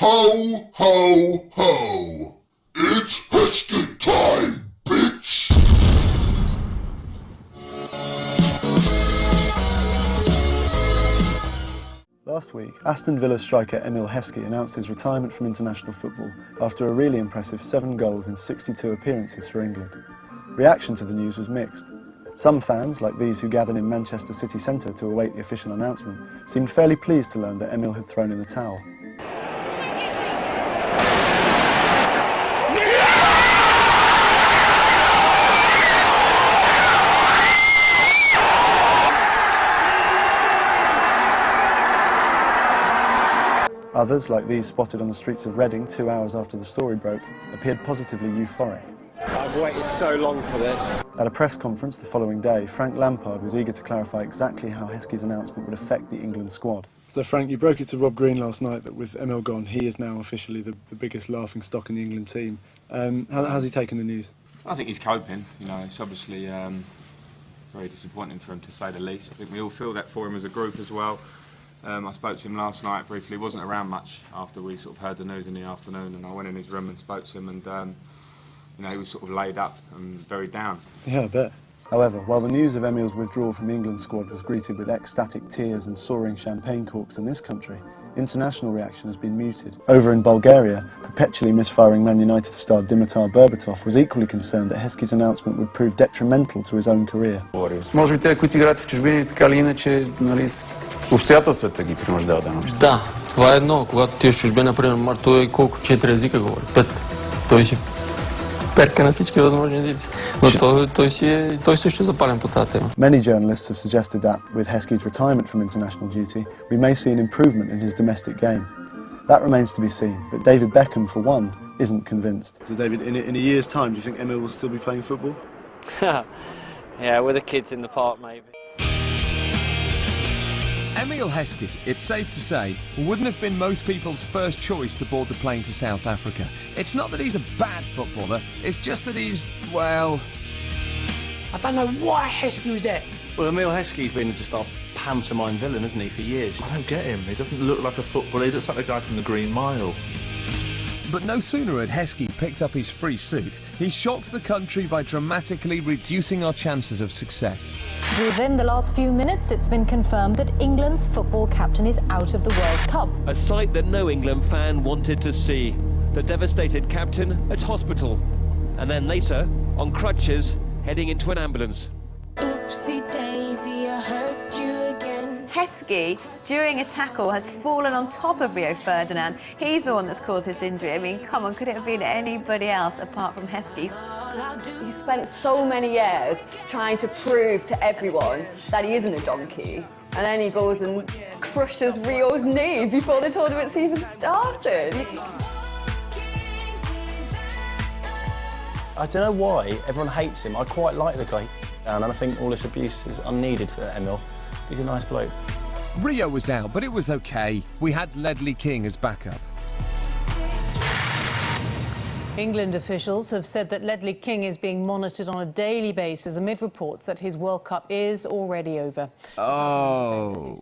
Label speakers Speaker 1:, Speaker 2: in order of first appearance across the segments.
Speaker 1: Ho, ho, ho! It's Heskey time, bitch!
Speaker 2: Last week, Aston Villa striker Emile Heskey announced his retirement from international football after a really impressive 7 goals in 62 appearances for England. Reaction to the news was mixed. Some fans, like these who gathered in Manchester city centre to await the official announcement, seemed fairly pleased to learn that Emile had thrown in the towel. Others, like these spotted on the streets of Reading 2 hours after the story broke, appeared positively euphoric.
Speaker 3: I've waited so long for this.
Speaker 2: At a press conference the following day, Frank Lampard was eager to clarify exactly how Heskey's announcement would affect the England squad. So Frank, you broke it to Rob Green last night that with Emile gone, he is now officially the biggest laughing stock in the England team. How's he taken the news?
Speaker 4: I think he's coping. You know, it's obviously very disappointing for him, to say the least. I think we all feel that for him as a group as well. I spoke to him last night briefly. He wasn't around much after we sort of heard the news in the afternoon, and I went in his room and spoke to him, and you know, he was sort of laid up and very down.
Speaker 2: Yeah, I bet. However, while the news of Emile's withdrawal from the England squad was greeted with ecstatic tears and soaring champagne corks in this country, international reaction has been muted. Over in Bulgaria, perpetually misfiring Man United star Dimitar Berbatov was equally concerned that Heskey's announcement would prove detrimental to his own career.
Speaker 5: Може би те, които играят в чужбина, така или иначе, нали, обстоятелствата ги принуждават да научат.
Speaker 6: Да, това е едно. Когато ти в чужбина, например, той колко 4 езика говори? 5. Той си перка на всички възможни езици. Но той също е запален по тази тема.
Speaker 2: Many journalists have suggested that, with Heskey's retirement from international duty, we may see an improvement in his domestic game. That remains to be seen, but David Beckham, for one, isn't convinced. So David, in a year's time, do you think Emile will still be playing football?
Speaker 3: Yeah, with the kids in the park, maybe.
Speaker 7: Emile Heskey, it's safe to say, wouldn't have been most people's first choice to board the plane to South Africa. It's not that he's a bad footballer, it's just that he's, well...
Speaker 8: I don't know why Heskey was there.
Speaker 9: Well, Emile Heskey's been just our pantomime villain, hasn't he, for years?
Speaker 10: I don't get him. He doesn't look like a footballer. He looks like the guy from the Green Mile.
Speaker 7: But no sooner had Heskey picked up his free suit, he shocked the country by dramatically reducing our chances of success.
Speaker 11: Within the last few minutes, it's been confirmed that England's football captain is out of the World Cup.
Speaker 12: A sight that no England fan wanted to see. The devastated captain at hospital. And then later, on crutches, heading into an ambulance.
Speaker 13: Oopsie daisy, I hurt you again.
Speaker 14: Heskey, during a tackle, has fallen on top of Rio Ferdinand. He's the one that's caused this injury. I mean, come on, could it have been anybody else apart from Heskey?
Speaker 15: He spent so many years trying to prove to everyone that he isn't a donkey. And then he goes and crushes Rio's knee before the tournament's even started.
Speaker 9: I don't know why everyone hates him. I quite like the guy. And I think all this abuse is unneeded for Emile. He's a nice bloke.
Speaker 7: Rio was out, but it was okay. We had Ledley King as backup.
Speaker 11: England officials have said that Ledley King is being monitored on a daily basis amid reports that his World Cup is already over.
Speaker 7: Oh.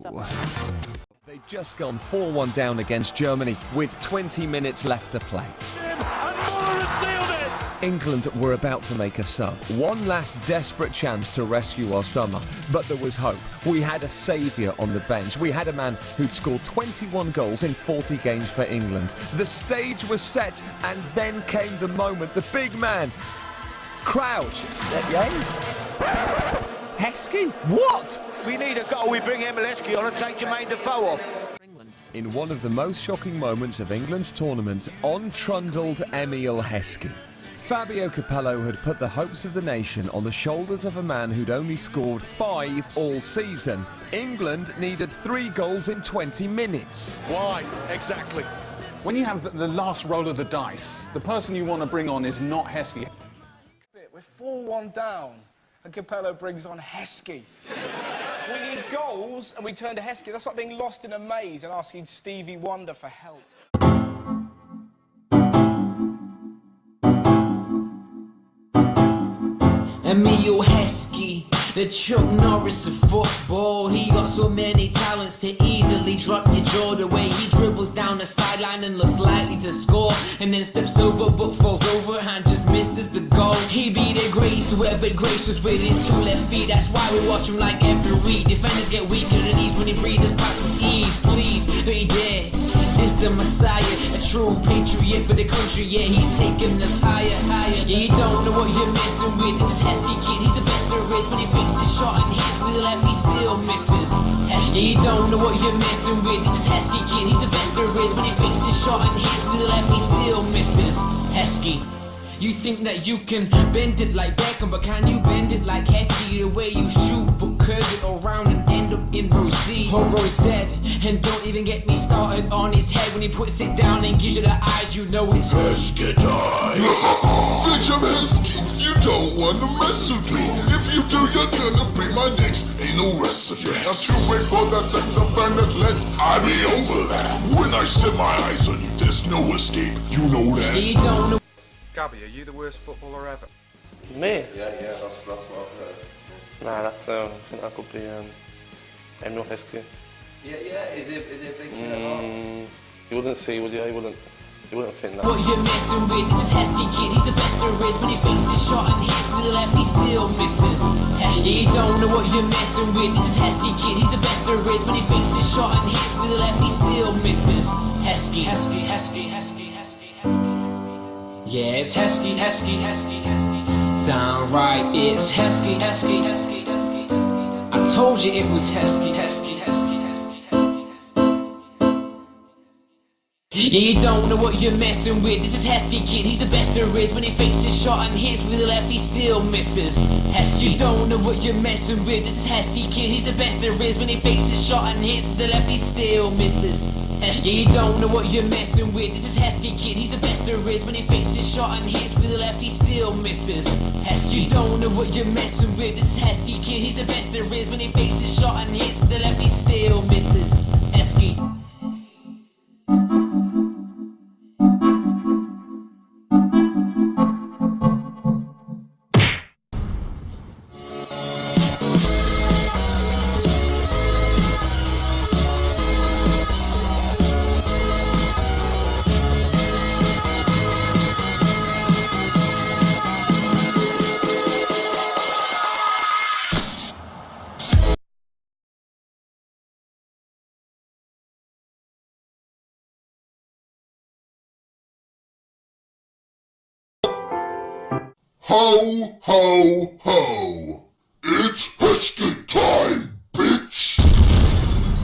Speaker 7: They've just gone 4-1 down against Germany with 20 minutes left to play. England were about to make a sub. One last desperate chance to rescue our summer. But there was hope. We had a saviour on the bench. We had a man who'd scored 21 goals in 40 games for England. The stage was set, and then came the moment. The big man, Crouch. Heskey? What?
Speaker 8: We need a goal, we bring Emile Heskey on and take Jermaine Defoe off.
Speaker 7: In one of the most shocking moments of England's tournament, on-trundled Emile Heskey. Fabio Capello had put the hopes of the nation on the shoulders of a man who'd only scored 5 all season. England needed 3 goals in 20 minutes.
Speaker 16: Why? Exactly. When you have the last roll of the dice, the person you want to bring on is not Heskey.
Speaker 8: We're 4-1 down, and Capello brings on Heskey. We need goals, and we turn to Heskey. That's like being lost in a maze and asking Stevie Wonder for help.
Speaker 13: Emile Heskey,
Speaker 17: The Chuck Norris of football. He got so many talents to easily drop your jaw. The way he dribbles down the sideline and looks likely to score, and then steps over but falls over and just misses the goal. He be the greatest to ever gracious with his two left feet. That's why we watch him like every week. Defenders get weaker than these when he breezes past with ease. Please, don't you dare. This the Messiah, a true patriot for the country. Yeah, he's taking us higher, higher. Yeah, you don't know what you're messing with. This is Heskey kid, he's the best there is. When he fakes his shot and hits with the left, he still misses. Yeah, you don't know what you're messing with. This is Heskey kid, he's the best there is. When he fakes his shot and hits with the left, he still misses. Heskey. You think that you can bend it like Beckham, but can you bend it like Heskey? The way you shoot, but curve it around and end up in Rosie or Rosette. And don't even get me started on his head. When he puts it down and gives you the eyes, you know it's
Speaker 1: Heskey time. Bitch, I'm Heskey. You don't wanna mess with me. If you do, you're gonna be my next anal wrestler. I'm too big for that sex offender list. I be over that. When I set my eyes on you, there's no escape. You know that.
Speaker 17: You don't know.
Speaker 4: Gabby, are you the worst footballer ever?
Speaker 10: Me? Yeah, that's what I've heard. Nah, I think that could be Emile Heskey.
Speaker 18: Yeah, is it a big deal?
Speaker 10: You wouldn't see, would you? You wouldn't think that.
Speaker 17: What you're messing with, this is Heskey kid, he's the best there is. When he fakes his shot and hits with the left, he still misses. Yeah, you don't know what you're messing with. This is Heskey kid, he's the best there is. When he fakes his shot and hits with the left, he still misses. Heskey, Heskey, Heskey, Heskey, Heskey, Heskey. Yeah, it's Heskey, Heskey, Heskey, Heskey. Downright, it's Heskey, Heskey, Heskey, Heskey, Heskey. I told you it was Heskey, Heskey, Heskey, Heskey, Heskey. Yeah, you don't know what you're messing with. This is Heskey kid, he's the best there is. When he fakes his shot and hits with the left, he still misses. Heskey, you don't know what you're messing with. This is Heskey kid, he's the best there is. When he fakes his shot and hits with the left, he still misses. Yeah, you don't know what you're messing with. This is Heskey kid, he's the best there is. When he fakes his shot and hits with the left, he still misses. Heskey, you don't know what you're messing with. This is Heskey kid, he's the best there is. When he fakes his shot and hits with the left, he still misses. Heskey.
Speaker 1: Ho, ho, ho. It's Heskey time,